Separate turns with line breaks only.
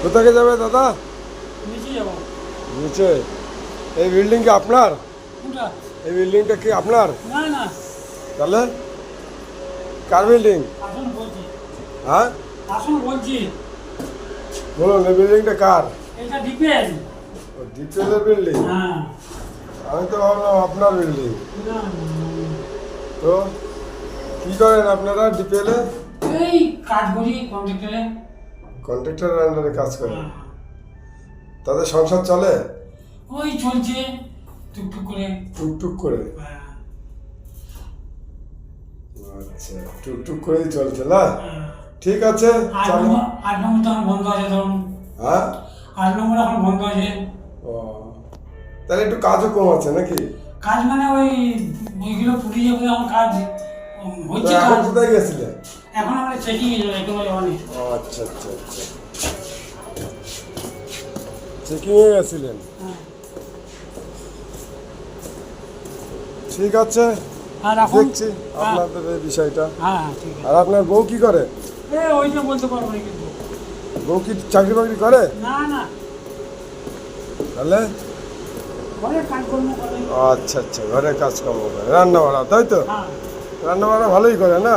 কোথাকে যাবে দাদা?
নিচে যাবো।
নিচে? এই বিল্ডিং কি আপনার?
কোনটা?
এই বিল্ডিংটা কি আপনার?
না না,
তাহলে কার বিল্ডিং?
আসুন বলছি।
হ্যাঁ
আসুন বলছি।
বলুন, এই বিল্ডিংটা কার?
এটা ডিপেল।
ও, ডিপেলের বিল্ডিং?
হ্যাঁ।
আমি তো ভাবলাম আপনার বিল্ডিং।
না,
তো কি করেন আপনারা ডিপেলে?
এই কাজ করি কন্ট্রাক্টরে।
কন্ট্রাক্টরের আন্ডারে কাজ করেন? তাদের সংসার চলে?
ওই চলছে টুকটুক করে।
টুকটুক করে?
হ্যাঁ,
আচ্ছা, টুকটুক করেই চলছে না?
হ্যাঁ।
ঠিক আছে, চলো।
8 নম্বর তো এখন বন্ধ আছে ধরুন।
হ্যাঁ?
8 নম্বর এখন বন্ধ আছে।
ও, তাহলে একটু কাজও কম আছে নাকি?
কাজ মানে ওই বইগুলো পুড়িয়ে যাবে, আমার কাজ
তো
হচ্ছে।
এখন
কাজ
কোথায় গেছিলেন?
এখন আমরা চেকিং একেবারে অনেক।
ও, আচ্ছা আচ্ছা আচ্ছা, চেকিংয়ে গেছিলেন? ঠিক আছে,
আর এখন
দেখছি আপনাদের এই বিষয়টা।
হ্যাঁ ঠিক আছে।
আর আপনার বউ কি করে?
ওইটা বলতে পারবো না কিন্তু।
বউ কি চাকরি বাকরি করে?
না না,
তাহলে?
ঘরে কাজকর্ম করে।
আচ্ছা আচ্ছা, ঘরে কাজকর্ম করে, রান্না বাড়া, তাই তো?
হ্যাঁ।
রান্না বাড়া ভালোই করে না?